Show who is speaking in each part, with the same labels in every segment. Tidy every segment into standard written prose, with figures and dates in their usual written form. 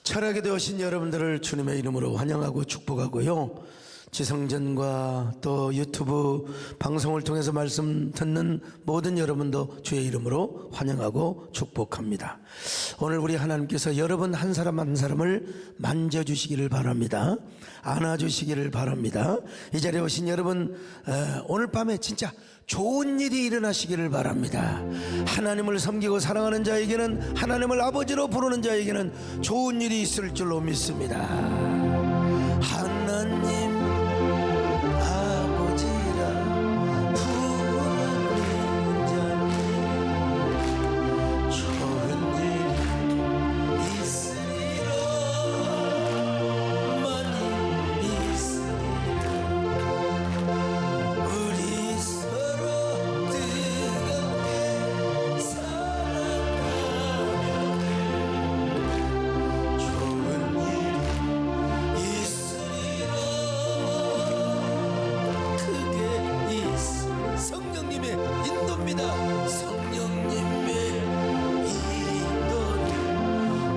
Speaker 1: 철학에 되오신 여러분들을 주님의 이름으로 환영하고 축복하고요. 지성전과 또 유튜브 방송을 통해서 말씀 듣는 모든 여러분도 주의 이름으로 환영하고 축복합니다. 오늘 우리 하나님께서 여러분 한 사람 한 사람을 만져주시기를 바랍니다. 안아주시기를 바랍니다. 이 자리에 오신 여러분, 오늘 밤에 진짜 좋은 일이 일어나시기를 바랍니다. 하나님을 섬기고 사랑하는 자에게는, 하나님을 아버지로 부르는 자에게는 좋은 일이 있을 줄로 믿습니다. 하나님 아버지라 부르는 자니 좋은 일이 있으리라, 많이 있으리라. 우리 서로 뜨겁게 사랑하며 좋은 일이 있으리라. 그게 성령님의 인도입니다. 성령님의 인도는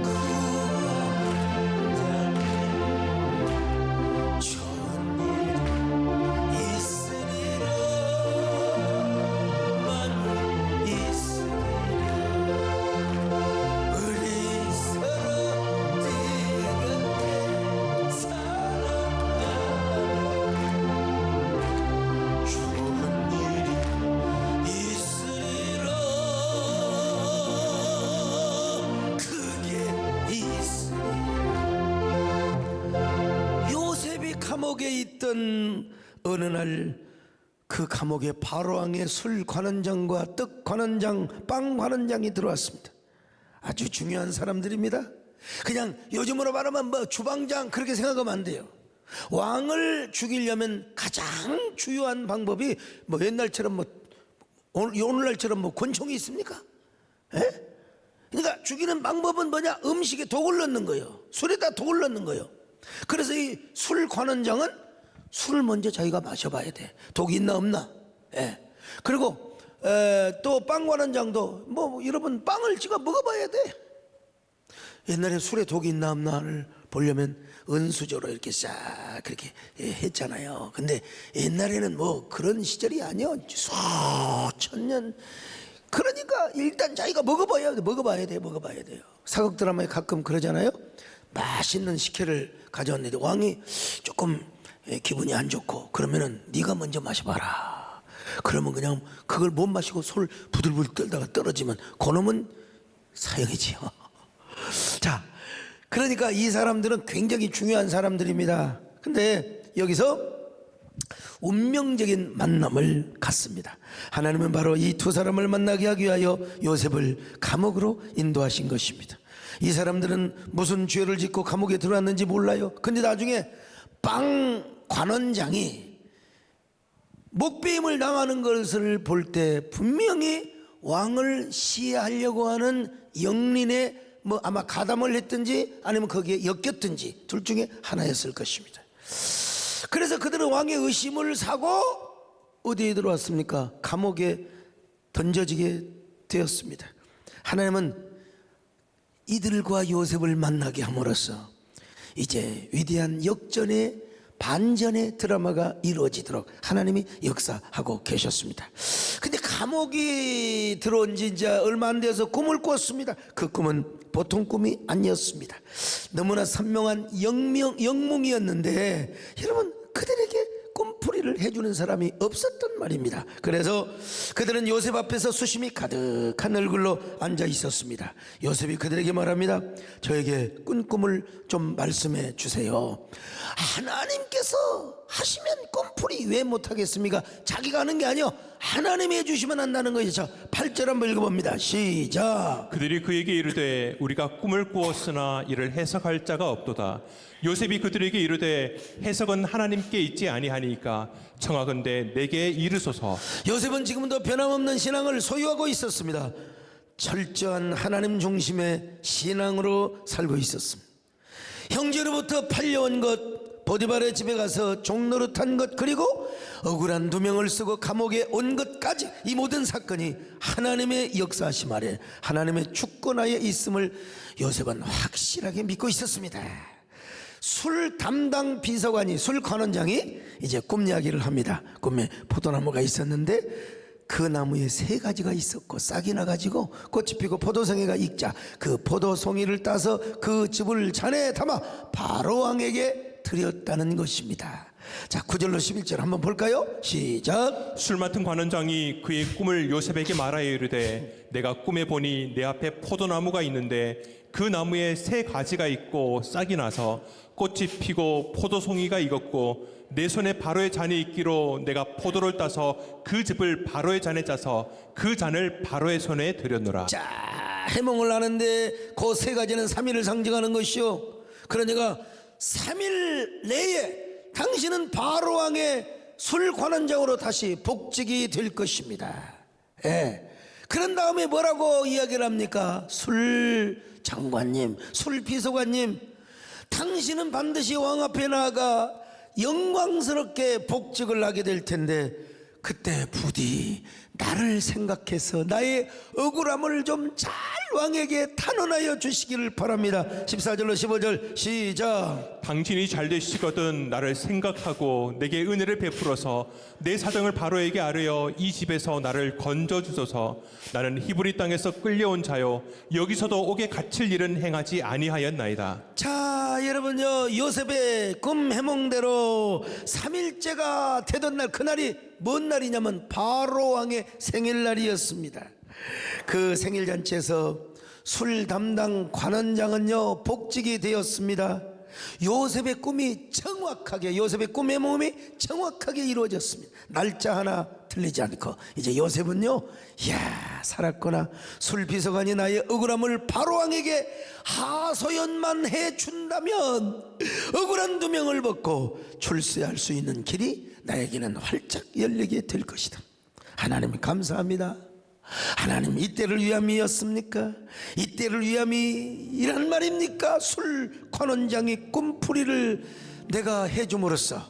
Speaker 1: 구하는 자니 좋은 일이 있으리라, 많이 있으리라. 우리 서로 뜨겁게 사랑하며 좋은 일이 있으리라. 그게 있으리라. 요셉이 감옥에 있던 어느 날, 그 감옥에 바로왕의 술 관원장과 떡 관원장, 빵 관원장이 들어왔습니다. 아주 중요한 사람들입니다. 그냥 요즘으로 말하면 뭐 주방장, 그렇게 생각하면 안 돼요. 왕을 죽이려면 가장 주요한 방법이 뭐 옛날처럼 뭐 오늘날처럼 뭐 권총이 있습니까? 예? 그러니까 죽이는 방법은 뭐냐? 음식에 독을 넣는 거예요. 술에다 독을 넣는 거예요. 그래서 이 술 관원장은 술을 먼저 자기가 마셔봐야 돼. 독이 있나 없나. 예. 그리고 또 빵 관원장도 뭐 여러분 빵을 찍어 먹어봐야 돼. 옛날에 술에 독이 있나 없나를 보려면 은수저로 이렇게 싹 그렇게 했잖아요. 근데 옛날에는 뭐 그런 시절이 아니요, 수천 년. 그러니까 일단 자기가 먹어봐야 돼요. 사극 드라마에 가끔 그러잖아요. 맛있는 식혜를 가져왔는데 왕이 조금 기분이 안 좋고, 그러면은 네가 먼저 마셔봐라. 그러면 그냥 그걸 못 마시고 솔 부들부들 떨다가 떨어지면 그놈은 사형이지요. 자, 그러니까 이 사람들은 굉장히 중요한 사람들입니다. 근데 여기서 운명적인 만남을 갖습니다. 하나님은 바로 이 두 사람을 만나게 하기 위하여 요셉을 감옥으로 인도하신 것입니다. 이 사람들은 무슨 죄를 짓고 감옥에 들어왔는지 몰라요. 근데 나중에 빵 관원장이 목배임을 당하는 것을 볼 때 분명히 왕을 시해하려고 하는 영린의 뭐 아마 가담을 했든지 아니면 거기에 엮였든지 둘 중에 하나였을 것입니다. 그래서 그들은 왕의 의심을 사고 어디에 들어왔습니까? 감옥에 던져지게 되었습니다. 하나님은 이들과 요셉을 만나게 함으로써 이제 위대한 역전의 반전의 드라마가 이루어지도록 하나님이 역사하고 계셨습니다. 근데 감옥이 들어온 지 이제 얼마 안 돼서 꿈을 꿨습니다. 그 꿈은 보통 꿈이 아니었습니다. 너무나 선명한 영몽이었는데 여러분, 그들에게 꿈풀이를 해주는 사람이 없었단 말입니다. 그래서 그들은 요셉 앞에서 수심이 가득한 얼굴로 앉아 있었습니다. 요셉이 그들에게 말합니다. 저에게 꾼 꿈을 좀 말씀해 주세요. 하나님께서 하시면 꿈풀이 왜 못하겠습니까? 자기가 하는 게 아니요, 하나님이 해주시면 한다는 거예요. 자, 8절 한번 읽어봅니다. 시작.
Speaker 2: 그들이 그에게 이르되 우리가 꿈을 꾸었으나 이를 해석할 자가 없도다. 요셉이 그들에게 이르되 해석은 하나님께 있지 아니하니까 청하건대 내게 이르소서.
Speaker 1: 요셉은 지금도 변함없는 신앙을 소유하고 있었습니다. 철저한 하나님 중심의 신앙으로 살고 있었습니다. 형제로부터 팔려온 것 보디발의 집에 가서 종노릇한 것, 그리고 억울한 누명을 쓰고 감옥에 온 것까지, 이 모든 사건이 하나님의 역사하심 아래 하나님의 주권하에 있음을 요셉은 확실하게 믿고 있었습니다. 술 담당 비서관이, 술 관원장이 이제 꿈 이야기를 합니다. 꿈에 포도나무가 있었는데 그 나무에 3가지가 있었고 싹이 나가지고 꽃이 피고 포도송이가 익자 그 포도송이를 따서 그 즙을 잔에 담아 바로왕에게 드렸다는 것입니다. 자, 9절로 11절 한번 볼까요? 시작.
Speaker 2: 술 맡은 관원장이 그의 꿈을 요셉에게 말하여 이르되 내가 꿈에 보니 내 앞에 포도나무가 있는데 그 나무에 3가지가 있고 싹이 나서 꽃이 피고 포도송이가 익었고 내 손에 바로의 잔이 있기로 내가 포도를 따서 그 즙을 바로의 잔에 짜서 그 잔을 바로의 손에 들였노라.
Speaker 1: 자, 해몽을 하는데 그 3가지는 3일을 상징하는 것이요, 그러니까 3일 내에 당신은 바로왕의 술 관원장으로 다시 복직이 될 것입니다. 예. 그런 다음에 뭐라고 이야기를 합니까? 술 장관님, 술 비서관님, 당신은 반드시 왕 앞에 나아가 영광스럽게 복직을 하게 될 텐데 그때 부디 나를 생각해서 나의 억울함을 좀 잘 왕에게 탄원하여 주시기를 바랍니다. 14절로 15절 시작.
Speaker 2: 당신이 잘 되시거든 나를 생각하고 내게 은혜를 베풀어서 내 사정을 바로에게 아뢰어 이 집에서 나를 건져 주소서. 나는 히브리 땅에서 끌려온 자요 여기서도 옥에 갇힐 일은 행하지 아니하였나이다.
Speaker 1: 자, 여러분요, 요셉의 꿈 해몽대로 3일째가 되던 날, 그날이 뭔 날이냐면 바로 왕의 생일날이었습니다. 그 생일잔치에서 술 담당 관원장은요 복직이 되었습니다. 요셉의 꿈이 정확하게, 요셉의 꿈 해몽이 정확하게 이루어졌습니다. 날짜 하나 틀리지 않고 이제 요셉은요, 이야 살았구나, 술 비서관이 나의 억울함을 바로왕에게 하소연만 해준다면 억울한 누명을 벗고 출세할 수 있는 길이 나에게는 활짝 열리게 될 것이다. 하나님 감사합니다. 하나님 이때를 위함이었습니까? 이때를 위함이란 말입니까? 술 관원장이 꿈풀이를 내가 해줌으로써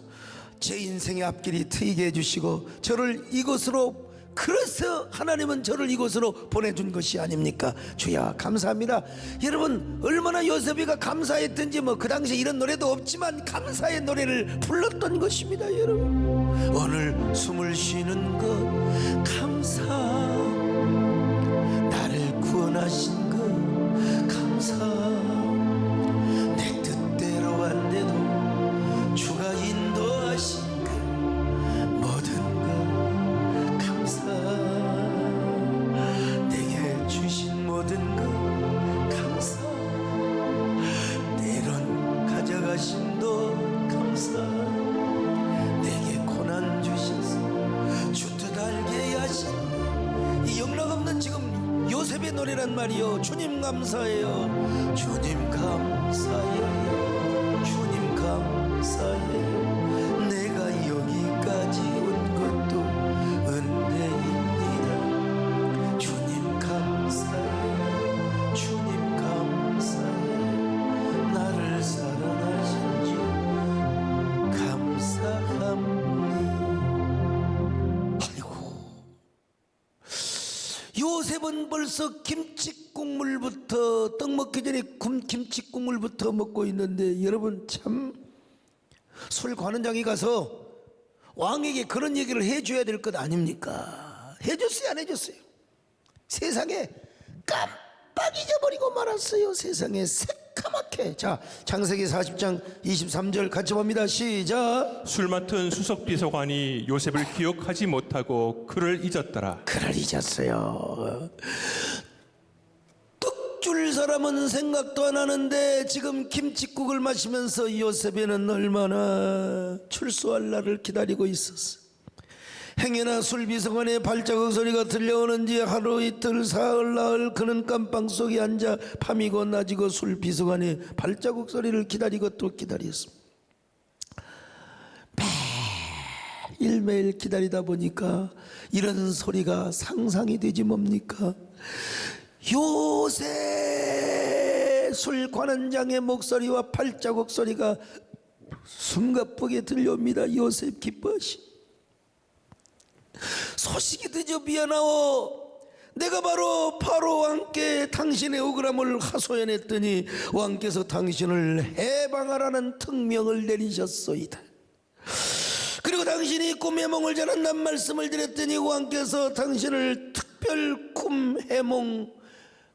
Speaker 1: 제 인생의 앞길이 트이게 해주시고 저를 이곳으로, 그래서 하나님은 저를 이곳으로 보내준 것이 아닙니까? 주야 감사합니다. 여러분 얼마나 요셉이가 감사했던지, 뭐 그 당시에 이런 노래도 없지만 감사의 노래를 불렀던 것입니다. 여러분 오늘 숨을 쉬는 것 감사, 나를 구원하신 것 감사, 내 뜻대로 안 돼도 주가 인도하신 것 모든 것 감사, 내게 주신 모든 것 감사, 때론 가져가신 도 감사, 내게 고난 주셔서 주뜻 알게 하신 이 영락없는 지금 요셉의 노래란 말이요, 주님 감사해요, 주님 감사해요, 주님 감사해요, 내가 여기까지 온 것도 은혜입니다. 주님 감사해요, 주님 감사해요, 나를 사랑하신 주 감사합니다. 요셉은 벌써 김치국물부터, 떡 먹기 전에 김치국물부터 먹고 있는데, 여러분 참 술 관원장이 가서 왕에게 그런 얘기를 해줘야 될 것 아닙니까? 해줬어요 안 해줬어요? 세상에 깜빡 잊어버리고 말았어요. 세상에 새까맣게. 자, 창세기 40장 23절 같이 봅니다. 시작.
Speaker 2: 술 맡은 수석 비서관이 요셉을 기억하지 못하고 그를 잊었더라.
Speaker 1: 그를 잊었어요. 떡 줄 사람은 생각도 안 하는데 지금 김칫국을 마시면서 요셉에는 얼마나 출소할 날을 기다리고 있었어. 행여나 술 비서관의 발자국 소리가 들려오는지 하루 이틀 사흘 나흘 그는 깜빵 속에 앉아 밤이고 낮이고 술 비서관의 발자국 소리를 기다리고 또 기다렸습니다. 매일매일 기다리다 보니까 이런 소리가 상상이 되지 뭡니까? 요새 술 관원장의 목소리와 발자국 소리가 숨가쁘게 들려옵니다. 요셉 기뻐하시. 소식이 드디어 미안하오. 내가 바로 바로 왕께 당신의 억울함을 하소연했더니 왕께서 당신을 해방하라는 특명을 내리셨소이다. 그리고 당신이 꿈의 몽을 전한다는 말씀을 드렸더니 왕께서 당신을 특별 꿈 해몽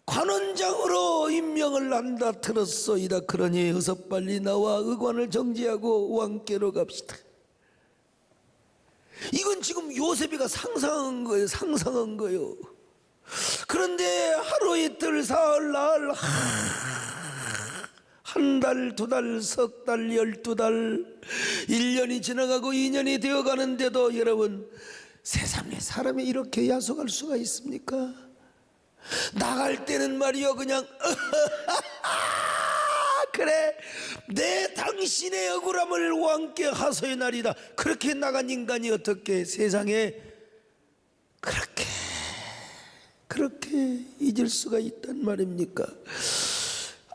Speaker 1: 관원장으로 임명을 한다 들었소이다. 그러니 어서 빨리 나와 의관을 정지하고 왕께로 갑시다. 이건 지금 요셉이가 상상한 거예요. 상상한 거예요. 그런데 하루 이틀 사흘 나흘 한 달, 두 달, 석 달, 12달, 1년이 지나가고 2년이 되어가는데도 여러분, 세상에 사람이 이렇게 야속할 수가 있습니까? 나갈 때는 말이요 그냥 그래 내 당신의 억울함을 왕께 하소연하리다. 그렇게 나간 인간이 어떻게 세상에 그렇게 잊을 수가 있단 말입니까?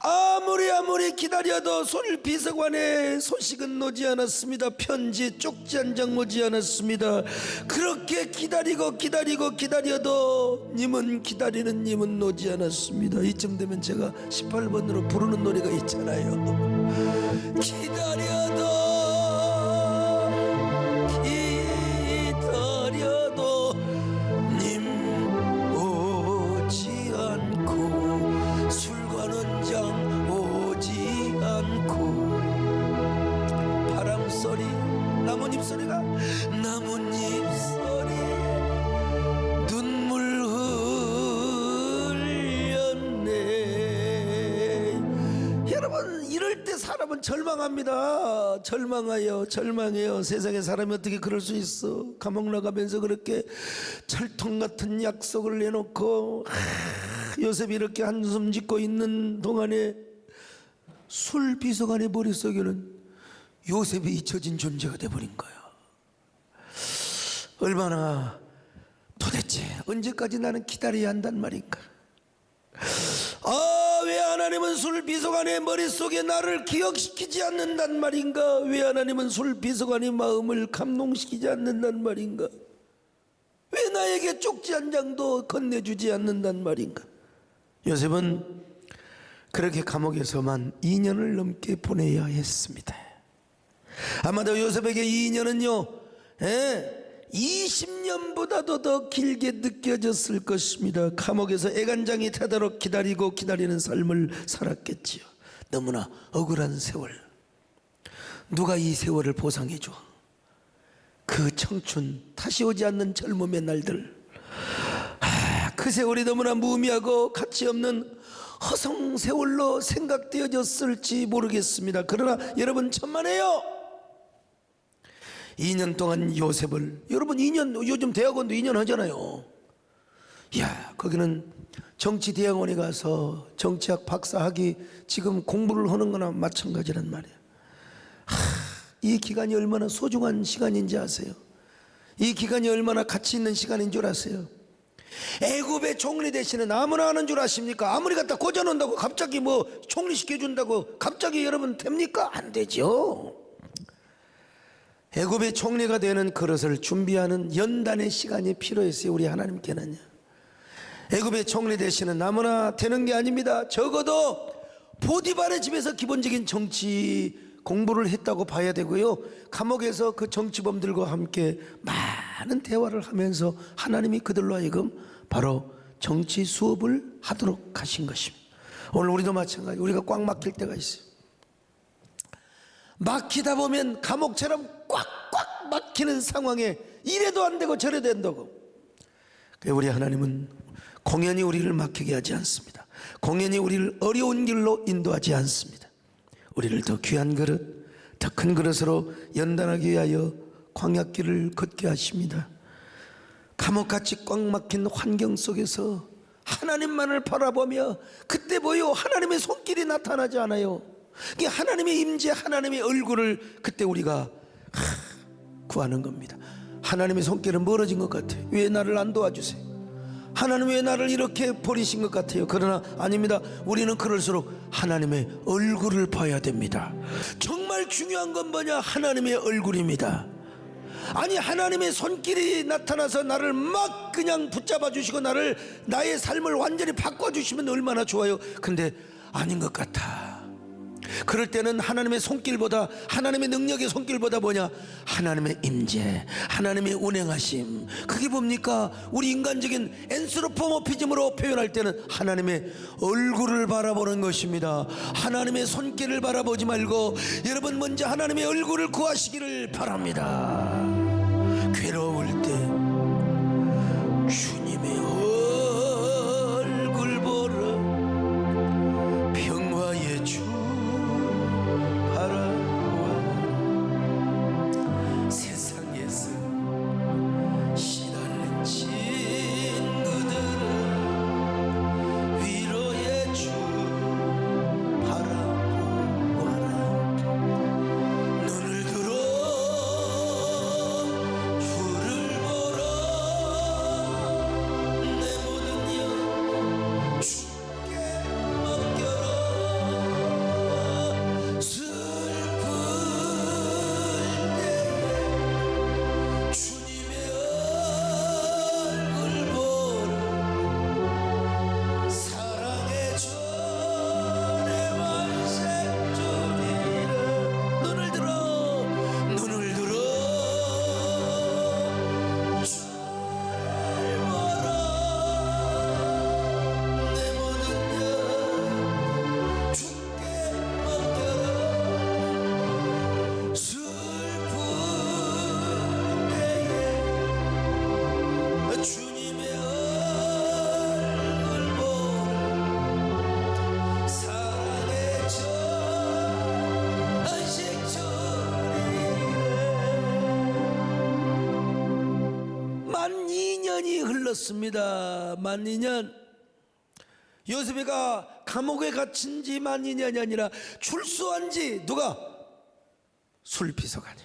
Speaker 1: 아무리 기다려도 솔비서관의 소식은 오지 않았습니다. 편지 쪽지 한 장 오지 않았습니다. 그렇게 기다려도 님은 기다리는 님은 오지 않았습니다. 이쯤 되면 제가 18번으로 부르는 노래가 있잖아요. 기다려도 님 오지 않고 술관원장 오지 않고 바람소리 나뭇잎 소리가 나뭇잎 소리 눈물 흘렸네. 여러분 이럴 때 사람은 절망합니다. 절망해요. 세상에 사람이 어떻게 그럴 수 있어. 감옥 나가면서 그렇게 철통 같은 약속을 내놓고 요셉이 이렇게 한숨 짓고 있는 동안에 술 비서관의 머릿속에는 요셉이 잊혀진 존재가 돼버린 거예요. 얼마나 도대체 언제까지 나는 기다려야 한단 말인가. 왜 하나님은 술 비서관의 머릿속에 나를 기억시키지 않는단 말인가. 왜 하나님은 술 비서관의 마음을 감동시키지 않는단 말인가. 왜 나에게 쪽지 한 장도 건네주지 않는단 말인가. 요셉은 그렇게 감옥에서만 2년을 넘게 보내야 했습니다. 아마도 요셉에게 2년은요 20년보다도 더 길게 느껴졌을 것입니다. 감옥에서 애간장이 타도록 기다리는 삶을 살았겠지요. 너무나 억울한 세월. 누가 이 세월을 보상해 줘? 그 청춘, 다시 오지 않는 젊음의 날들. 그 세월이 너무나 무의미하고 가치없는 허송 세월로 생각되어졌을지 모르겠습니다. 그러나 여러분 천만에요. 2년 동안 요셉을, 여러분 2년, 요즘 대학원도 2년 하잖아요. 거기는 정치대학원에 가서 정치학 박사학위 지금 공부를 하는 거나 마찬가지란 말이에요. 이 기간이 얼마나 소중한 시간인지 아세요? 이 기간이 얼마나 가치 있는 시간인 줄 아세요? 애굽의 총리 대신에 아무나 하는 줄 아십니까? 아무리 갖다 꽂아놓는다고 갑자기 뭐 총리 시켜준다고 갑자기 여러분 됩니까? 안 되죠. 애굽의 총리가 되는 그릇을 준비하는 연단의 시간이 필요했어요. 우리 하나님께는요. 애굽의 총리 대신은 아무나 되는 게 아닙니다. 적어도 보디발의 집에서 기본적인 정치 공부를 했다고 봐야 되고요. 감옥에서 그 정치범들과 함께 많은 대화를 하면서 하나님이 그들로 하여금 바로 정치 수업을 하도록 하신 것입니다. 오늘 우리도 마찬가지. 우리가 꽉 막힐 때가 있어요. 막히다 보면 감옥처럼 꽉꽉 막히는 상황에 이래도 안 되고 저래도 안 되고. 우리 하나님은 공연히 우리를 막히게 하지 않습니다. 공연히 우리를 어려운 길로 인도하지 않습니다. 우리를 더 귀한 그릇, 더 큰 그릇으로 연단하기 위하여 광야길을 걷게 하십니다. 감옥같이 꽉 막힌 환경 속에서 하나님만을 바라보며 그때 뭐요? 하나님의 손길이 나타나지 않아요. 하나님의 임재, 하나님의 얼굴을 그때 우리가 구하는 겁니다. 하나님의 손길은 멀어진 것 같아요. 왜 나를 안 도와주세요? 하나님 왜 나를 이렇게 버리신 것 같아요? 그러나 아닙니다. 우리는 그럴수록 하나님의 얼굴을 봐야 됩니다. 정말 중요한 건 뭐냐? 하나님의 얼굴입니다. 아니, 하나님의 손길이 나타나서 나를 막 그냥 붙잡아 주시고 나의 삶을 완전히 바꿔주시면 얼마나 좋아요. 근데 아닌 것 같아. 그럴 때는 하나님의 손길보다, 하나님의 능력의 손길보다 뭐냐? 하나님의 임재, 하나님의 운행하심. 그게 뭡니까? 우리 인간적인 엔스로포모피즘으로 표현할 때는 하나님의 얼굴을 바라보는 것입니다. 하나님의 손길을 바라보지 말고 여러분 먼저 하나님의 얼굴을 구하시기를 바랍니다. 괴로울 때 주님의 얼굴 보러 평화의 주 바라보아 세상에서 시달린 친구들은 위로의 주 바라보아라. 눈을 들어 주를 보라. 내 모든 영 주께 맡겨라. 슬플 때에 주님의 얼굴 보라. 사랑의 전에 말씀 주리라. 눈을 들어 주를 보라. 내 모든 영 주께 맡겨라. 슬플 때에 주님의 얼굴 보라. 사랑의 전 안식처리라. 만 2년이 흘렀습니다. 만 2년. 요셉이가 감옥에 갇힌 지 만 2년이 아니라 출소한 지 누가? 술비서관이.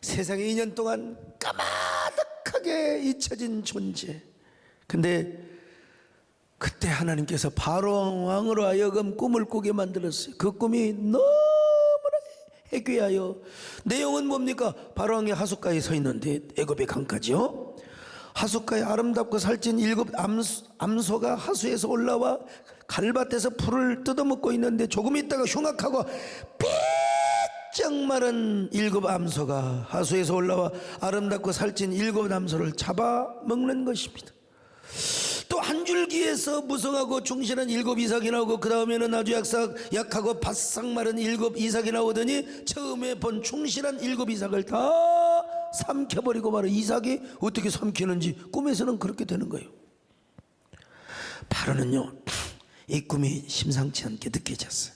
Speaker 1: 세상에 2년 동안 까마득하게 잊혀진 존재. 근데 그때 하나님께서 바로 왕으로 하여금 꿈을 꾸게 만들었어요. 그 꿈이 너무나 해괴하여, 내용은 뭡니까? 바로 왕이 하숫가에 서 있는데, 애굽의 강가지요. 하숫가에 아름답고 살찐 7 암소가 하수에서 올라와 갈밭에서 풀을 뜯어먹고 있는데, 조금 있다가 흉악하고 삐쩍 마른 7 암소가 하수에서 올라와 아름답고 살찐 7 암소를 잡아먹는 것입니다. 또 한 줄기에서 무성하고 충실한 7 이삭이 나오고, 그 다음에는 아주 약하고 바싹 마른 7 이삭이 나오더니 처음에 본 충실한 7 이삭을 다 삼켜버리고 말아. 이삭이 어떻게 삼키는지 꿈에서는 그렇게 되는 거예요. 바로는요, 이 꿈이 심상치 않게 느껴졌어요.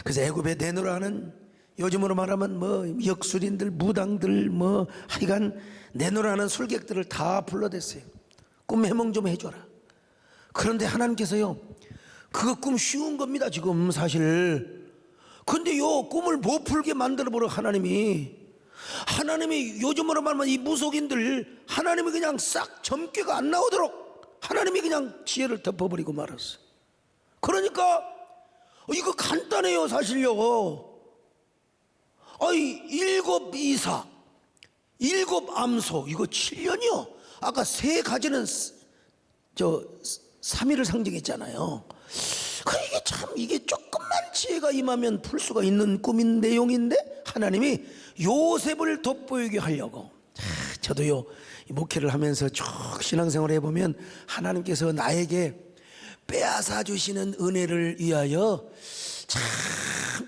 Speaker 1: 그래서 애굽에 내노라 하는, 요즘으로 말하면 뭐 역술인들, 무당들, 뭐 하여간 내노라 하는 술객들을 다 불러댔어요. 꿈 해몽 좀 해줘라. 그런데 하나님께서요, 그거 꿈 쉬운 겁니다 지금 사실. 근데 요 꿈을 못 풀게 만들어버려. 하나님이 요즘으로 말하면 이 무속인들, 하나님이 그냥 싹 점괘가 안 나오도록 하나님이 그냥 지혜를 덮어버리고 말았어요. 그러니까 이거 간단해요 사실요. 아이 7 이삭, 7 암소, 이거 7년이요. 아까 3가지는 3일을 상징했잖아요. 이게 조금만 지혜가 임하면 풀 수가 있는 꿈인 내용인데, 하나님이 요셉을 돋보이게 하려고. 저도요, 목회를 하면서 쭉 신앙생활을 해보면 하나님께서 나에게 빼앗아 주시는 은혜를 위하여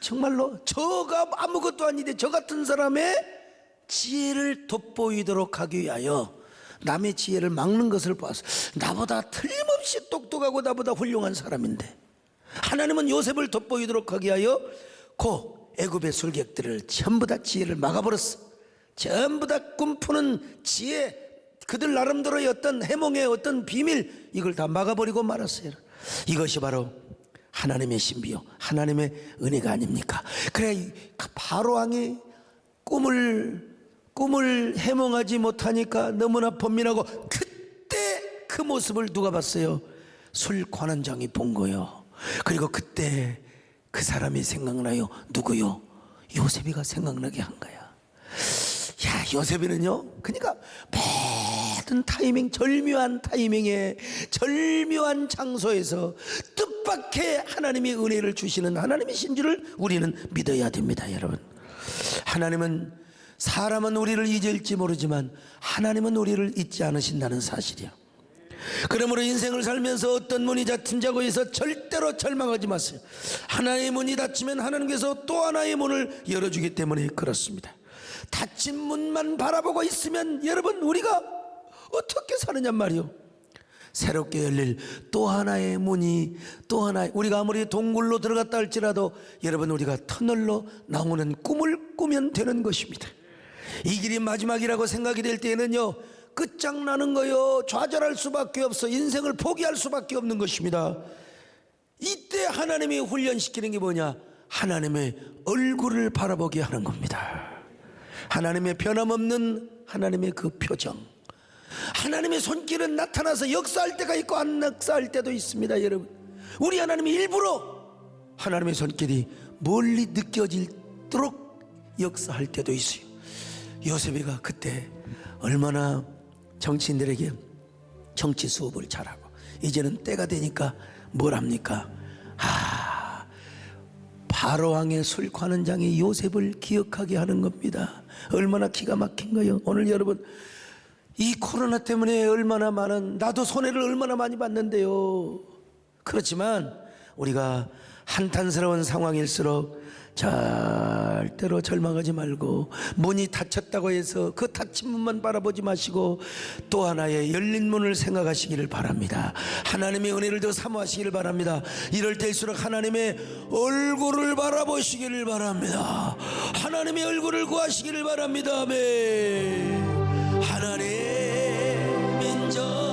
Speaker 1: 정말로 저가 아무것도 아닌데 저 같은 사람의 지혜를 돋보이도록 하기 위하여 남의 지혜를 막는 것을 봐서, 나보다 틀림없이 똑똑하고 나보다 훌륭한 사람인데 하나님은 요셉을 돋보이도록 하기 위하여 그 애굽의 술객들을 전부 다 지혜를 막아버렸어. 전부 다 꿈푸는 지혜, 그들 나름대로의 어떤 해몽의 어떤 비밀, 이걸 다 막아버리고 말았어요. 이것이 바로 하나님의 신비요, 하나님의 은혜가 아닙니까? 그래 바로 왕이 꿈을 해몽하지 못하니까 너무나 번민하고, 그때 그 그 모습을 누가 봤어요? 술 관원장이 본 거요. 그리고 그때 그 사람이 생각나요. 누구요? 요셉이가 생각나게 한 거야. 야, 요셉이는요, 그러니까 모든 타이밍, 절묘한 타이밍에 절묘한 장소에서 뜻밖의 하나님이 은혜를 주시는 하나님이신 줄을 우리는 믿어야 됩니다, 여러분. 하나님은, 사람은 우리를 잊을지 모르지만 하나님은 우리를 잊지 않으신다는 사실이야. 그러므로 인생을 살면서 어떤 문이 닫힌다고 해서 절대로 절망하지 마세요. 하나의 문이 닫히면 하나님께서 또 하나의 문을 열어주기 때문에 그렇습니다. 닫힌 문만 바라보고 있으면 여러분, 우리가 어떻게 사느냐 말이요. 새롭게 열릴 또 하나의 문이, 또 하나, 우리가 아무리 동굴로 들어갔다 할지라도 여러분, 우리가 터널로 나오는 꿈을 꾸면 되는 것입니다. 이 길이 마지막이라고 생각이 될 때에는요, 끝장나는 거요, 좌절할 수밖에 없어. 인생을 포기할 수밖에 없는 것입니다. 이때 하나님이 훈련시키는 게 뭐냐? 하나님의 얼굴을 바라보게 하는 겁니다. 하나님의 변함없는 하나님의 그 표정, 하나님의 손길은 나타나서 역사할 때가 있고 안 역사할 때도 있습니다. 여러분, 우리 하나님이 일부러 하나님의 손길이 멀리 느껴지도록 역사할 때도 있어요. 요셉이가 그때 얼마나 정치인들에게 정치 수업을 잘하고, 이제는 때가 되니까 뭘 합니까? 바로왕의 술 관원장이 요셉을 기억하게 하는 겁니다. 얼마나 기가 막힌 거예요. 오늘 여러분, 이 코로나 때문에 얼마나 많은, 나도 손해를 얼마나 많이 봤는데요. 그렇지만 우리가 한탄스러운 상황일수록 절대로 절망하지 말고, 문이 닫혔다고 해서 그 닫힌 문만 바라보지 마시고 또 하나의 열린 문을 생각하시기를 바랍니다. 하나님의 은혜를 더 사모하시기를 바랍니다. 이럴 때일수록 하나님의 얼굴을 바라보시기를 바랍니다. 하나님의 얼굴을 구하시기를 바랍니다. 아멘. 하나님 인정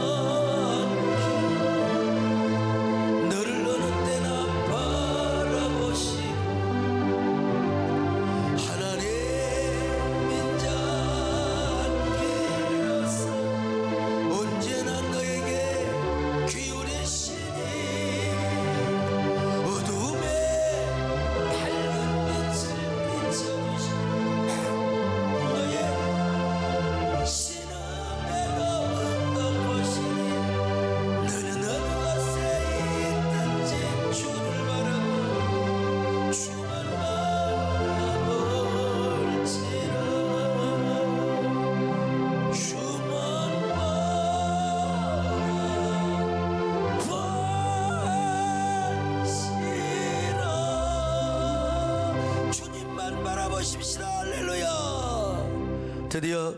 Speaker 1: 할렐루야. 드디어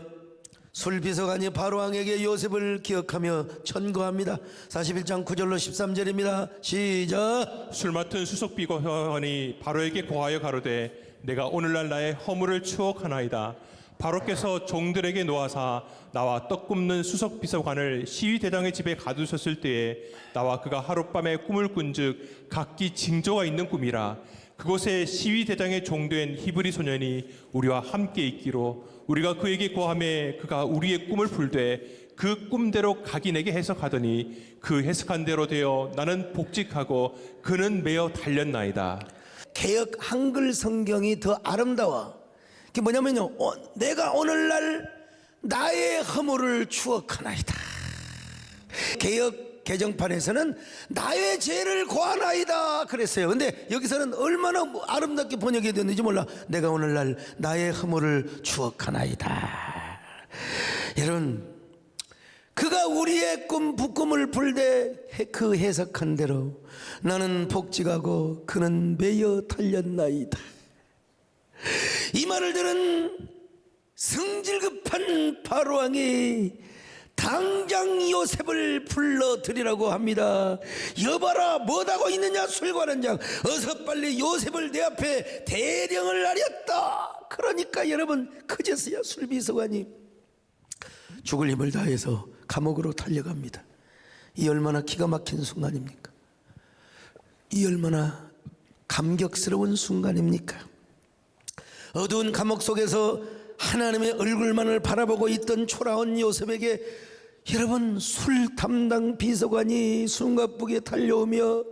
Speaker 1: 술비서관이 바로왕에게 요셉을 기억하며 천거합니다. 41장 9절로 13절입니다. 시작.
Speaker 2: 술 맡은 수석비서관이 바로에게 고하여 가로되 내가 오늘날 나의 허물을 추억하나이다. 바로께서 종들에게 놓아사 나와 떡 굽는 수석비서관을 시위대장의 집에 가두셨을 때에 나와 그가 하룻밤에 꿈을 꾼즉 각기 징조가 있는 꿈이라. 그곳에 시위대장의 종된 히브리 소년이 우리와 함께 있기로 우리가 그에게 고하매 그가 우리의 꿈을 풀되 그 꿈대로 각인에게 해석하더니 그 해석한 대로 되어 나는 복직하고 그는 매어 달렸나이다.
Speaker 1: 개역 한글 성경이 더 아름다워. 그게 뭐냐면요, 내가 오늘날 나의 허물을 추억하나이다. 개역 개정판에서는 나의 죄를 고하나이다 그랬어요. 근데 여기서는 얼마나 아름답게 번역이 됐는지 몰라. 내가 오늘날 나의 허물을 추억하나이다. 여러분, 그가 우리의 북꿈을 풀 때 그 해석한 대로 나는 복직하고 그는 매여 달렸나이다. 이 말을 들은 성질급한 바로왕이 당장 요셉을 불러들이라고 합니다. 여봐라, 뭐하고 있느냐 술관원장, 어서 빨리 요셉을 내 앞에 대령을 하렸다. 그러니까 여러분, 그제서야 술비서관이 죽을 힘을 다해서 감옥으로 달려갑니다. 이 얼마나 기가 막힌 순간입니까? 이 얼마나 감격스러운 순간입니까? 어두운 감옥 속에서 하나님의 얼굴만을 바라보고 있던 초라한 요셉에게 여러분, 술 담당 비서관이 숨가쁘게 달려오며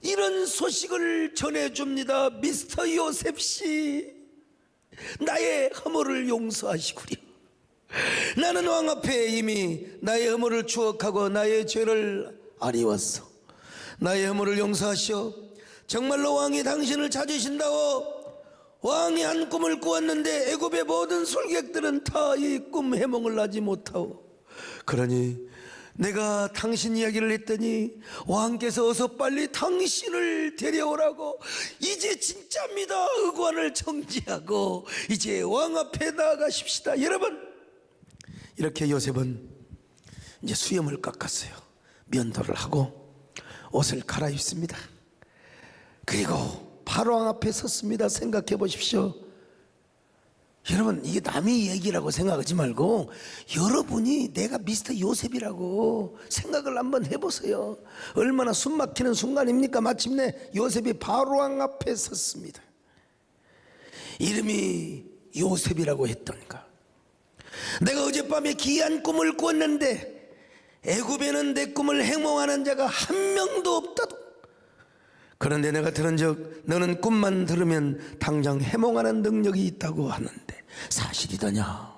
Speaker 1: 이런 소식을 전해줍니다. 미스터 요셉 씨, 나의 허물을 용서하시구려. 나는 왕 앞에 이미 나의 허물을 추억하고 나의 죄를 아리웠어. 나의 허물을 용서하시오. 정말로 왕이 당신을 찾으신다고 왕이 한 꿈을 꾸었는데 애굽의 모든 술객들은 다 이 꿈 해몽을 하지 못하오. 그러니 내가 당신 이야기를 했더니 왕께서 어서 빨리 당신을 데려오라고, 이제 진짜입니다. 의관을 정지하고 이제 왕 앞에 나아가십시다. 여러분, 이렇게 요셉은 이제 수염을 깎았어요. 면도를 하고 옷을 갈아입습니다. 그리고 바로왕 앞에 섰습니다. 생각해 보십시오. 여러분, 이게 남의 얘기라고 생각하지 말고 여러분이 내가 미스터 요셉이라고 생각을 한번 해보세요. 얼마나 숨막히는 순간입니까? 마침내 요셉이 바로왕 앞에 섰습니다. 이름이 요셉이라고 했던가. 내가 어젯밤에 기이한 꿈을 꾸었는데 애굽에는 내 꿈을 해몽하는 자가 한 명도 없다도. 그런데 내가 들은 적 너는 꿈만 들으면 당장 해몽하는 능력이 있다고 하는데 사실이더냐?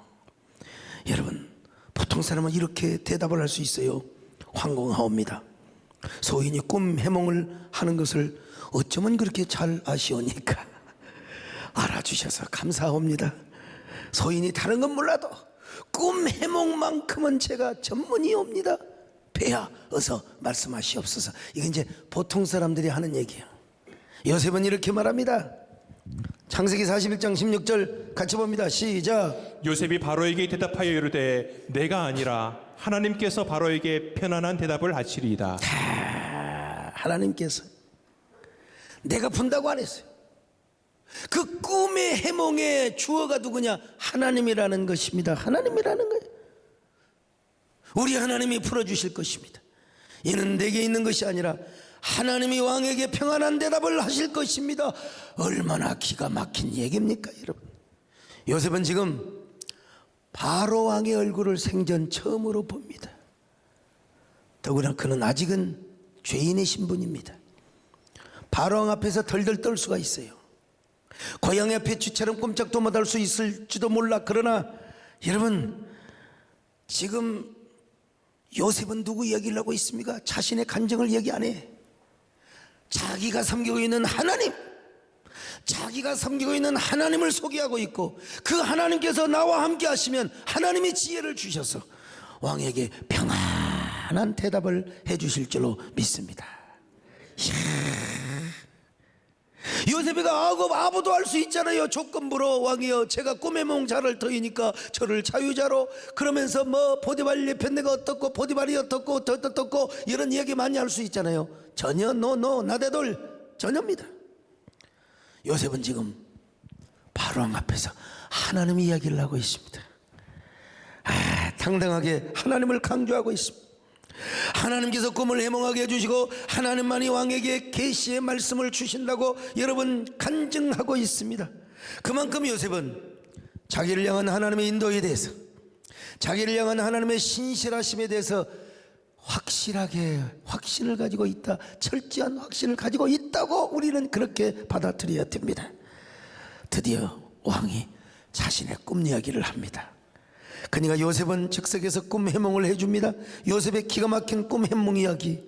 Speaker 1: 여러분, 보통 사람은 이렇게 대답을 할 수 있어요. 황공하옵니다. 소인이 꿈 해몽을 하는 것을 어쩌면 그렇게 잘 아시오니까 알아주셔서 감사합니다. 소인이 다른 건 몰라도 꿈 해몽만큼은 제가 전문이옵니다. 폐하 어서 말씀하시옵소서. 이게 이제 보통 사람들이 하는 얘기예요. 요셉은 이렇게 말합니다. 창세기 41장 16절 같이 봅니다. 시작.
Speaker 2: 요셉이 바로에게 대답하여 이르되 내가 아니라 하나님께서 바로에게 편안한 대답을 하시리이다.
Speaker 1: 하나님께서, 내가 푼다고 안 했어요. 그 꿈의 해몽의 주어가 누구냐? 하나님이라는 것입니다. 하나님이라는 거예요. 우리 하나님이 풀어주실 것입니다. 이는 내게 있는 것이 아니라 하나님이 왕에게 평안한 대답을 하실 것입니다. 얼마나 기가 막힌 얘기입니까, 여러분? 요셉은 지금 바로 왕의 얼굴을 생전 처음으로 봅니다. 더구나 그는 아직은 죄인의 신분입니다. 바로 왕 앞에서 덜덜 떨 수가 있어요. 고양이 앞에 쥐처럼 꼼짝도 못할 수 있을지도 몰라. 그러나 여러분, 지금 요셉은 누구 이야기를 하고 있습니까? 자신의 간증을 얘기 안 해. 자기가 섬기고 있는 하나님, 자기가 섬기고 있는 하나님을 소개하고 있고, 그 하나님께서 나와 함께 하시면 하나님이 지혜를 주셔서 왕에게 평안한 대답을 해 주실 줄로 믿습니다. 요셉이가 아무도 알 수 있잖아요. 조건부로 왕이여, 제가 꿈의 몽자를 터이니까 저를 자유자로, 그러면서 뭐 보디발 예편내가 어떻고 보디발이 어떻고 어떻고 이런 이야기 많이 할 수 있잖아요. 전혀 나대돌 전혀입니다. 요셉은 지금 바로왕 앞에서 하나님 이야기를 하고 있습니다. 당당하게 하나님을 강조하고 있습니다. 하나님께서 꿈을 해몽하게 해주시고 하나님만이 왕에게 계시의 말씀을 주신다고 여러분 간증하고 있습니다. 그만큼 요셉은 자기를 향한 하나님의 인도에 대해서, 자기를 향한 하나님의 신실하심에 대해서 확실하게 확신을 가지고 있다, 철저한 확신을 가지고 있다고 우리는 그렇게 받아들여야 됩니다. 드디어 왕이 자신의 꿈 이야기를 합니다. 그러니까 요셉은 즉석에서 꿈 해몽을 해줍니다. 요셉의 기가 막힌 꿈 해몽 이야기.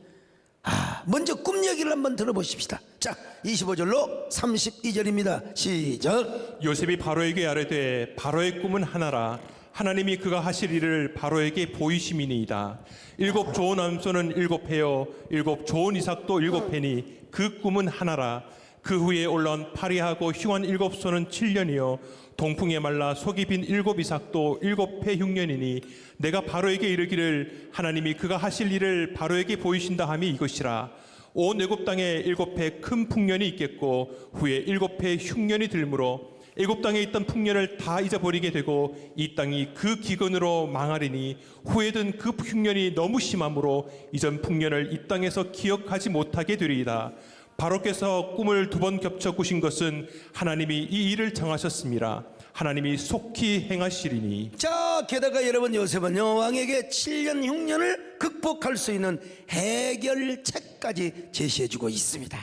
Speaker 1: 먼저 꿈 이야기를 한번 들어보십시다. 자, 25절로 32절입니다. 시작.
Speaker 2: 요셉이 바로에게 아뢰되 바로의 꿈은 하나라. 하나님이 그가 하실 일을 바로에게 보이심이니이다. 7 좋은 암소는 7회요 7 좋은 이삭도 7회니 그 꿈은 하나라. 그 후에 올라온 파리하고 흉한 7소는 7년이요 동풍에 말라 속이 빈 7 이삭도 7회 흉년이니 내가 바로에게 이르기를 하나님이 그가 하실 일을 바로에게 보이신다 함이 이것이라. 온 애굽 땅에 7회 큰 풍년이 있겠고 후에 7회 흉년이 들므로 애굽 땅에 있던 풍년을 다 잊어버리게 되고 이 땅이 그 기근으로 망하리니 후에 든 그 흉년이 너무 심함으로 이전 풍년을 이 땅에서 기억하지 못하게 되리이다. 바로께서 꿈을 2번 겹쳐 꾸신 것은 하나님이 이 일을 정하셨습니다. 하나님이 속히 행하시리니.
Speaker 1: 자, 게다가 여러분 요셉은요 왕에게 7년 흉년을 극복할 수 있는 해결책까지 제시해주고 있습니다.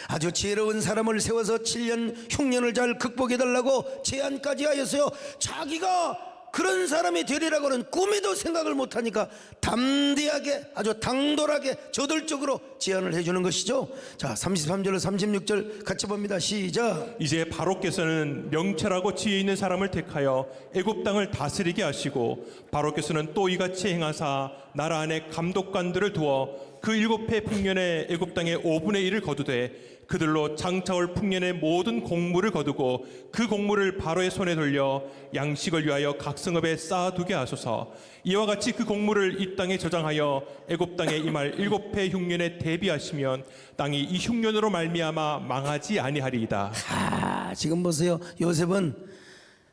Speaker 1: 아주 지혜로운 사람을 세워서 7년 흉년을 잘 극복해달라고 제안까지 하였어요. 자기가 그런 사람이 되리라고는 꿈에도 생각을 못하니까 담대하게 아주 당돌하게 저돌적으로 제안을 해주는 것이죠. 자, 33절로 36절 같이 봅니다. 시작.
Speaker 2: 이제 바로께서는 명철하고 지혜 있는 사람을 택하여 애굽 땅을 다스리게 하시고, 바로께서는 또 이같이 행하사 나라 안에 감독관들을 두어 그 7해 풍년의 애굽 땅의 5분의 1을 거두되 그들로 장차올 풍년의 모든 곡물을 거두고 그 곡물을 바로의 손에 돌려 양식을 위하여 각 성읍에 쌓아두게 하소서. 이와 같이 그 곡물을 이 땅에 저장하여 애굽 땅에 임할 7해 흉년에 대비하시면 땅이 이 흉년으로 말미암아 망하지 아니하리이다.
Speaker 1: 지금 보세요. 요셉은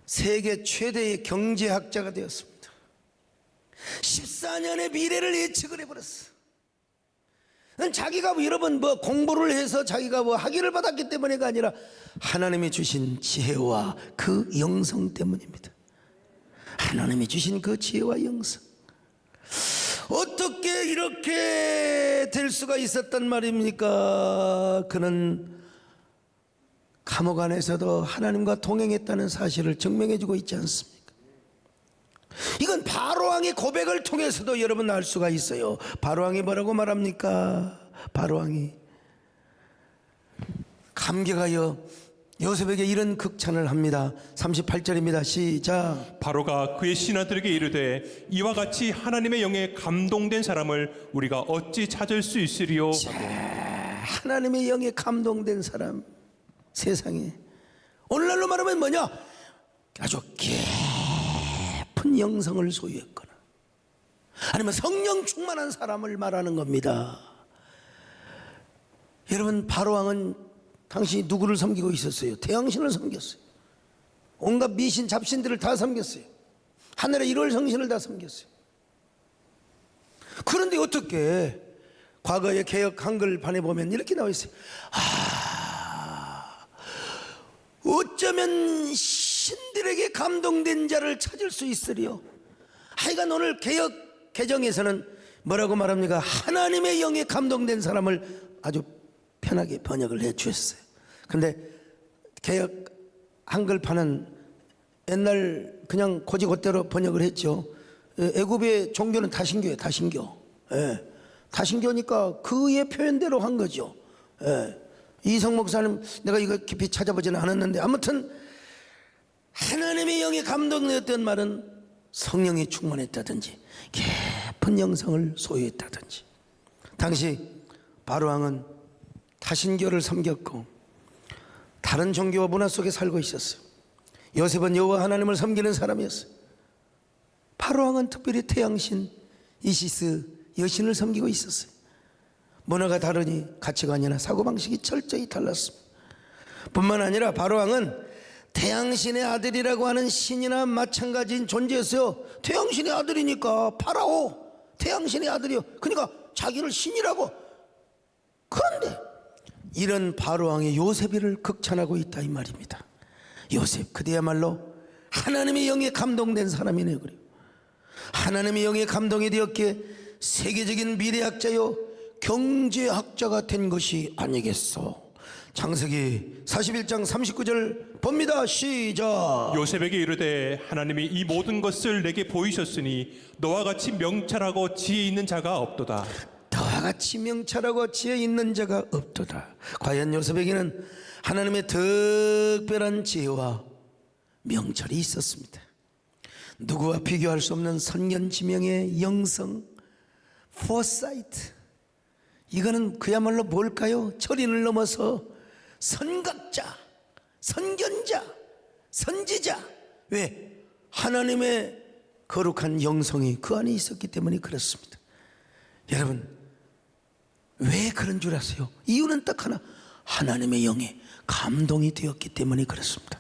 Speaker 1: 세계 최대의 경제학자가 되었습니다. 14년의 미래를 예측을 해버렸어. 자기가 여러분 공부를 해서 자기가 학위를 받았기 때문에가 아니라 하나님이 주신 지혜와 그 영성 때문입니다. 하나님이 주신 그 지혜와 영성. 어떻게 이렇게 될 수가 있었단 말입니까? 그는 감옥 안에서도 하나님과 동행했다는 사실을 증명해주고 있지 않습니까? 이건 바로왕의 고백을 통해서도 여러분 알 수가 있어요. 바로왕이 뭐라고 말합니까? 바로왕이 감격하여 요셉에게 이런 극찬을 합니다. 38절입니다. 시작.
Speaker 2: 바로가 그의 신하들에게 이르되 이와 같이 하나님의 영에 감동된 사람을 우리가 어찌 찾을 수 있으리요?
Speaker 1: 하나님의 영에 감동된 사람, 세상에 오늘날로 말하면 뭐냐? 아주 깊은 영성을 소유했거나 아니면 성령 충만한 사람을 말하는 겁니다. 여러분, 바로왕은 당신이 누구를 섬기고 있었어요? 태양신을 섬겼어요. 온갖 미신 잡신들을 다 섬겼어요. 하늘의 일월 성신을 다 섬겼어요. 그런데 어떻게 과거의 개혁 한글판에 보면 이렇게 나와 있어요. 어쩌면 신들에게 감동된 자를 찾을 수 있으리요. 하여간 오늘 개혁 개정에서는 뭐라고 말합니까? 하나님의 영에 감동된 사람을 아주 편하게 번역을 해 주셨어요. 근데 개혁 한글판은 옛날 그냥 고지고대로 번역을 했죠. 애굽의 종교는 다신교예요. 다신교. 예. 다신교니까 그의 표현대로 한 거죠. 예. 이성 목사님, 내가 이거 깊이 찾아보지는 않았는데 아무튼 하나님의 영에 감동되었던 말은 성령이 충만했다든지 깊은 영성을 소유했다든지. 당시 바로왕은 다신교를 섬겼고 다른 종교와 문화 속에 살고 있었어요. 요셉은 여호와 하나님을 섬기는 사람이었어요. 바로왕은 특별히 태양신 이시스 여신을 섬기고 있었어요. 문화가 다르니 가치관이나 사고방식이 철저히 달랐습니다. 뿐만 아니라 바로왕은 태양신의 아들이라고 하는 신이나 마찬가지인 존재였어요. 태양신의 아들이니까 파라오 태양신의 아들이요. 그러니까 자기를 신이라고. 그런데 이런 바로왕의 요셉이를 극찬하고 있다 이 말입니다. 요셉 그대야말로 하나님의 영에 감동된 사람이네요. 그래요. 하나님의 영에 감동이 되었기에 세계적인 미래학자요 경제학자가 된 것이 아니겠소. 창세기 41장 39절 봅니다. 시작.
Speaker 2: 요셉에게 이르되 하나님이 이 모든 것을 내게 보이셨으니 너와 같이 명철하고 지혜 있는 자가 없도다.
Speaker 1: 너와 같이 명철하고 지혜 있는 자가 없도다. 과연 요셉에게는 하나님의 특별한 지혜와 명철이 있었습니다. 누구와 비교할 수 없는 선견지명의 영성, 포사이트. 이거는 그야말로 뭘까요? 철인을 넘어서 선각자, 선견자, 선지자. 왜? 하나님의 거룩한 영성이 그 안에 있었기 때문에 그렇습니다. 여러분, 왜 그런 줄 아세요? 이유는 딱 하나, 하나님의 영에 감동이 되었기 때문에 그렇습니다.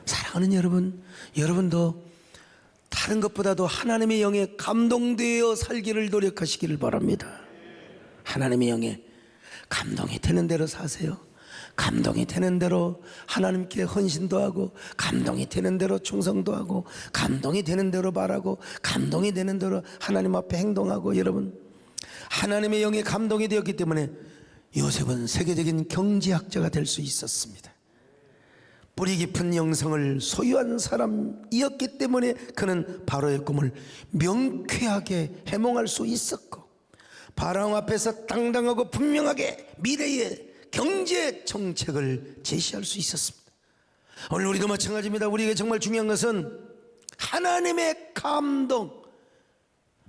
Speaker 1: 사랑하는 여러분, 여러분도 다른 것보다도 하나님의 영에 감동되어 살기를 노력하시기를 바랍니다. 하나님의 영에 감동이 되는 대로 사세요. 감동이 되는 대로 하나님께 헌신도 하고, 감동이 되는 대로 충성도 하고, 감동이 되는 대로 말하고, 감동이 되는 대로 하나님 앞에 행동하고. 여러분, 하나님의 영에 감동이 되었기 때문에 요셉은 세계적인 경제학자가 될 수 있었습니다. 뿌리 깊은 영성을 소유한 사람이었기 때문에 그는 바로의 꿈을 명쾌하게 해몽할 수 있었고, 바라왕 앞에서 당당하고 분명하게 미래의 경제 정책을 제시할 수 있었습니다. 오늘 우리도 마찬가지입니다. 우리에게 정말 중요한 것은 하나님의 감동,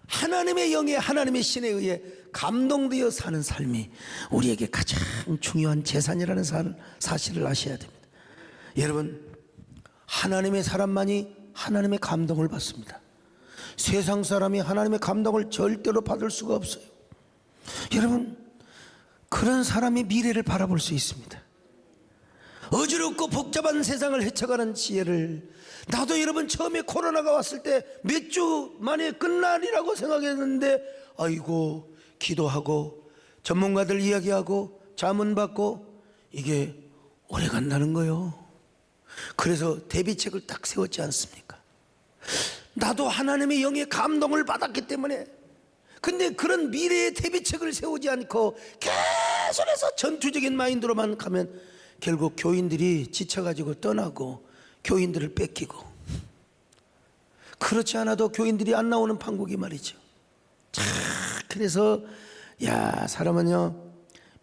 Speaker 1: 하나님의 영에, 하나님의 신에 의해 감동되어 사는 삶이 우리에게 가장 중요한 재산이라는 사실을 아셔야 됩니다. 여러분, 하나님의 사람만이 하나님의 감동을 받습니다. 세상 사람이 하나님의 감동을 절대로 받을 수가 없어요. 여러분, 그런 사람이 미래를 바라볼 수 있습니다. 어지럽고 복잡한 세상을 헤쳐가는 지혜를, 나도 여러분 처음에 코로나가 왔을 때 몇 주 만에 끝날이라고 생각했는데, 아이고, 기도하고 전문가들 이야기하고 자문 받고 이게 오래 간다는 거예요. 그래서 대비책을 딱 세웠지 않습니까? 나도 하나님의 영의 감동을 받았기 때문에. 근데 그런 미래의 대비책을 세우지 않고 계속해서 전투적인 마인드로만 가면 결국 교인들이 지쳐가지고 떠나고 교인들을 뺏기고, 그렇지 않아도 교인들이 안 나오는 판국이 말이죠. 자, 그래서 사람은요,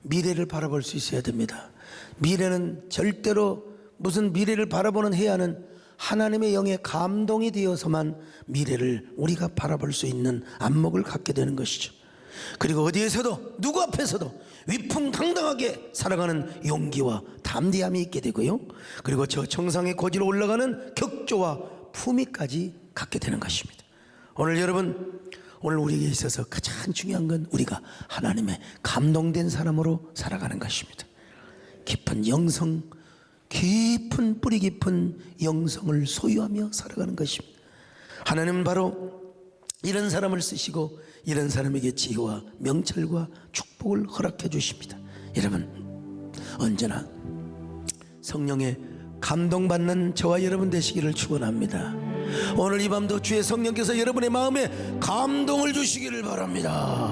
Speaker 1: 미래를 바라볼 수 있어야 됩니다. 미래는 절대로, 무슨 미래를 바라보는 해야는 하나님의 영의 감동이 되어서만 미래를 우리가 바라볼 수 있는 안목을 갖게 되는 것이죠. 그리고 어디에서도 누구 앞에서도 위풍당당하게 살아가는 용기와 담대함이 있게 되고요, 그리고 저 정상의 고지로 올라가는 격조와 품위까지 갖게 되는 것입니다. 오늘 여러분, 오늘 우리에게 있어서 가장 중요한 건 우리가 하나님의 감동된 사람으로 살아가는 것입니다. 깊은 영성, 깊은 뿌리 깊은 영성을 소유하며 살아가는 것입니다. 하나님은 바로 이런 사람을 쓰시고 이런 사람에게 지혜와 명철과 축복을 허락해 주십니다. 여러분, 언제나 성령의 감동받는 저와 여러분 되시기를 축원합니다. 오늘 이 밤도 주의 성령께서 여러분의 마음에 감동을 주시기를 바랍니다.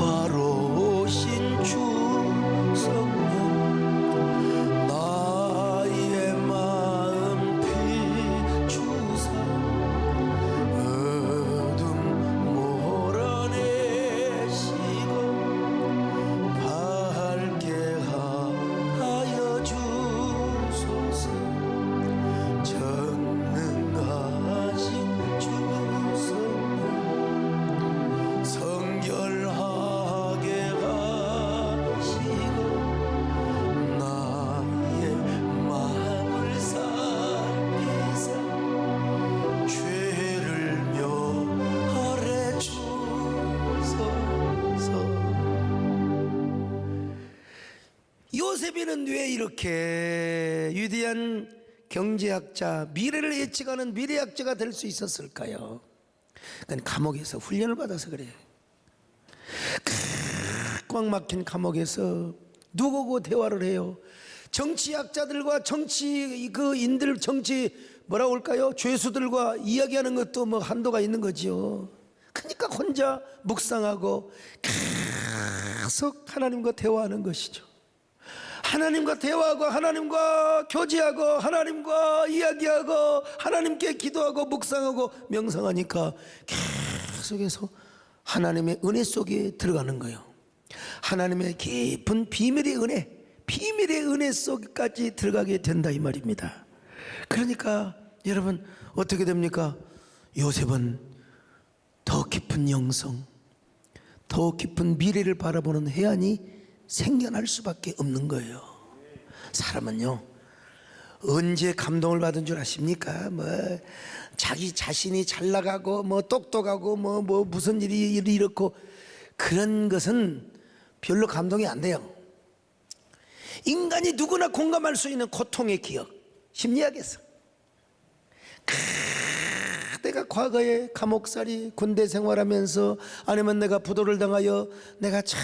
Speaker 1: 영화로우신 주 성령, 나의 마음 비추사 어둠 몰아내시고 밝게 하여 주소서. 전능하신 주 성령, 성결하게 하시고 나의 마음을 살피사 죄를 멸하래 주소서. 요셉이는 왜 이렇게 위대한 경제학자, 미래를 예측하는 미래학자가 될 수 있었을까요? 그건 감옥에서 훈련을 받아서 그래요. 꽉 막힌 감옥에서 누구고 대화를 해요? 정치학자들과 정치인들, 정치 뭐라고 할까요? 죄수들과 이야기하는 것도 뭐 한도가 있는 거지요. 그러니까 혼자 묵상하고 계속 하나님과 대화하는 것이죠. 하나님과 대화하고 하나님과 교제하고 하나님과 이야기하고 하나님께 기도하고 묵상하고 명상하니까 계속해서 하나님의 은혜 속에 들어가는 거예요. 하나님의 깊은 비밀의 은혜 속까지 들어가게 된다 이 말입니다. 그러니까 여러분, 어떻게 됩니까? 요셉은 더 깊은 영성, 더 깊은 미래를 바라보는 해안이 생겨날 수밖에 없는 거예요. 사람은요, 언제 감동을 받은 줄 아십니까? 자기 자신이 잘 나가고 똑똑하고 무슨 일이 이렇고 그런 것은 별로 감동이 안 돼요. 인간이 누구나 공감할 수 있는 고통의 기억, 심리학에서 내가 과거에 감옥살이 군대 생활하면서, 아니면 내가 부도를 당하여 내가 참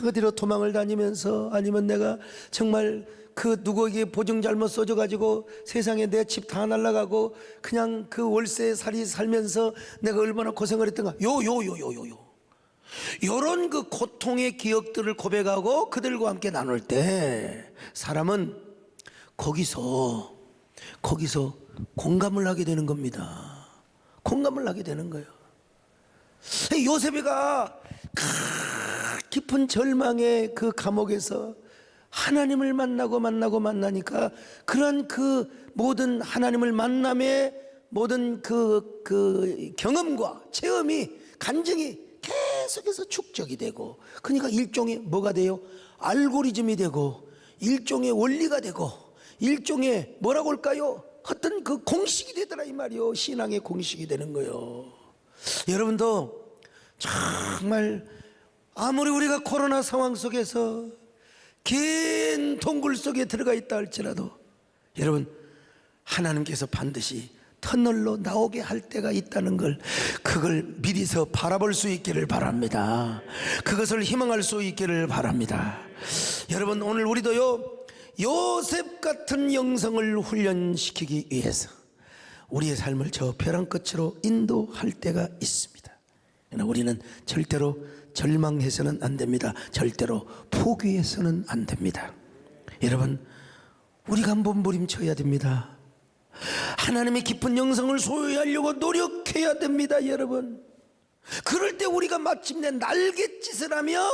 Speaker 1: 어디로 도망을 다니면서, 아니면 내가 정말 그 누구에게 보증 잘못 써줘가지고 세상에 내 집 다 날라가고 그냥 그 월세살이 살면서 내가 얼마나 고생을 했던가. 요런 그 고통의 기억들을 고백하고 그들과 함께 나눌 때 사람은 거기서 공감을 하게 되는 겁니다. 공감을 하게 되는 거예요. 요셉이가 깊은 절망의 그 감옥에서 하나님을 만나니까 그러한 그 모든 하나님을 만남의 모든 그 경험과 체험이, 간증이 계속해서 축적이 되고, 그러니까 일종의 뭐가 돼요? 알고리즘이 되고, 일종의 원리가 되고, 일종의 뭐라고 할까요? 어떤 그 공식이 되더라 이 말이요. 신앙의 공식이 되는 거요. 여러분도 정말 아무리 우리가 코로나 상황 속에서 긴 동굴 속에 들어가 있다 할지라도 여러분, 하나님께서 반드시 터널로 나오게 할 때가 있다는 걸, 그걸 미리서 바라볼 수 있기를 바랍니다. 그것을 희망할 수 있기를 바랍니다. 여러분, 오늘 우리도요, 요셉 같은 영성을 훈련시키기 위해서 우리의 삶을 저 벼랑 끝으로 인도할 때가 있습니다. 그러나 우리는 절대로 절망해서는 안 됩니다. 절대로 포기해서는 안 됩니다. 여러분, 우리가 몸부림쳐야 됩니다. 하나님의 깊은 영성을 소유하려고 노력해야 됩니다. 여러분, 그럴 때 우리가 마침내 날갯짓을 하며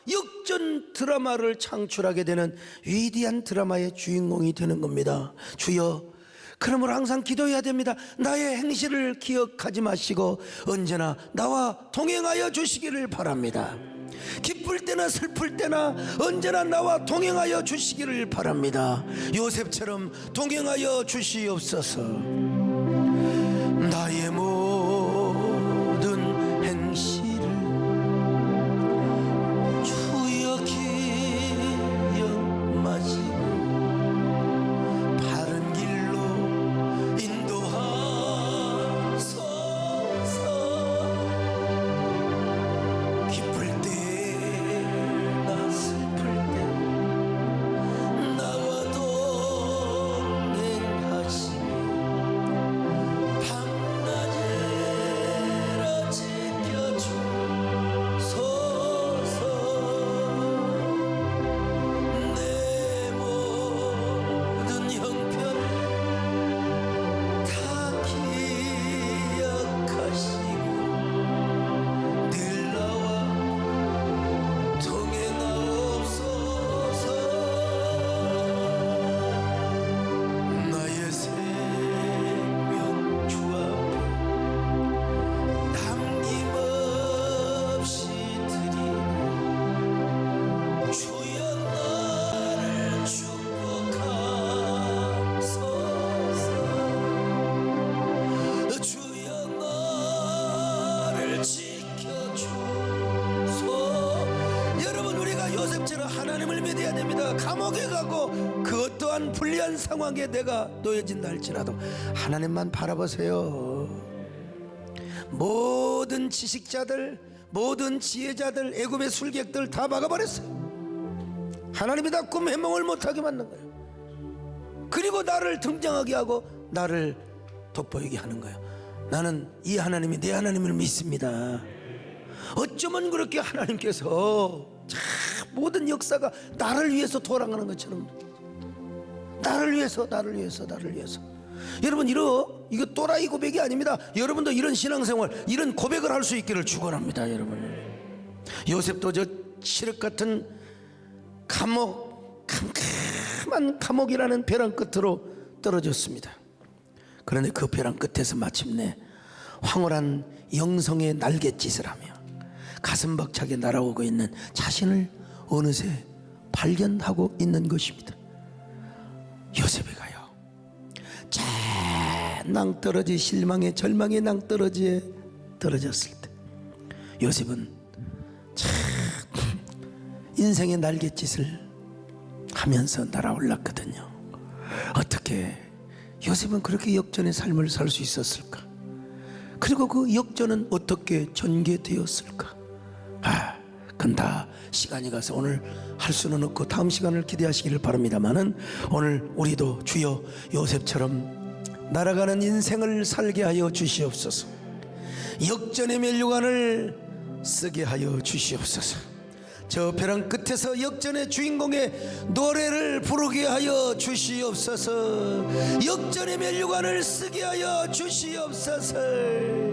Speaker 1: 역전 드라마를 창출하게 되는 위대한 드라마의 주인공이 되는 겁니다. 주여, 그러므로 항상 기도해야 됩니다. 나의 행실을 기억하지 마시고 언제나 나와 동행하여 주시기를 바랍니다. 기쁠 때나 슬플 때나 언제나 나와 동행하여 주시기를 바랍니다. 요셉처럼 동행하여 주시옵소서. 나의 모든 행실을 주여 기억마시고 바른 길로 인도하소서. 기쁠 때나 슬플 때 나와 동행하시며 밤낮에라 지켜주소서. 내 모든 형편을 다 기억하시고 늘 나와 동행하옵소서. 나의 생명 주 앞에 남김없이 드리네. 주여 나를 축복하소서. 주여 나를 지켜주소. 여러분, 우리가 요셉처럼 하나님을 믿어야 됩니다. 감옥에 가고 그 어떠한 불리한 상황에 내가 놓여진다 할지라도 하나님만 바라보세요. 모든 지식자들, 모든 지혜자들, 애굽의 술객들 다 막아버렸어요. 하나님이 다 꿈 해몽을 못하게 만든 거예요. 그리고 나를 등장하게 하고 나를 돋보이게 하는 거예요. 나는 이 하나님이 내 하나님을 믿습니다. 어쩌면 그렇게 하나님께서 참 모든 역사가 나를 위해서 돌아가는 것처럼, 나를 위해서. 여러분, 이거 또라이 고백이 아닙니다. 여러분도 이런 신앙생활, 이런 고백을 할 수 있기를 축원합니다. 여러분, 요셉도 저 칠흑 같은 감옥, 캄캄한 감옥이라는 벼랑 끝으로 떨어졌습니다. 그런데 그 벼랑 끝에서 마침내 황홀한 영성의 날갯짓을 하며 가슴 벅차게 날아오고 있는 자신을 어느새 발견하고 있는 것입니다. 요셉이가요, 낭떠러지, 실망의 절망의 낭떠러지에 떨어졌을 때 요셉은 참 인생의 날갯짓을 하면서 날아올랐거든요. 어떻게 요셉은 그렇게 역전의 삶을 살 수 있었을까? 그리고 그 역전은 어떻게 전개되었을까? 그건 다 시간이 가서 오늘 할 수는 없고 다음 시간을 기대하시기를 바랍니다마는, 오늘 우리도 주여 요셉처럼 날아가는 인생을 살게 하여 주시옵소서. 역전의 면류관을 쓰게 하여 주시옵소서. 저 벼랑 끝에서 역전의 주인공의 노래를 부르게 하여 주시옵소서. 역전의 면류관을 쓰게 하여 주시옵소서.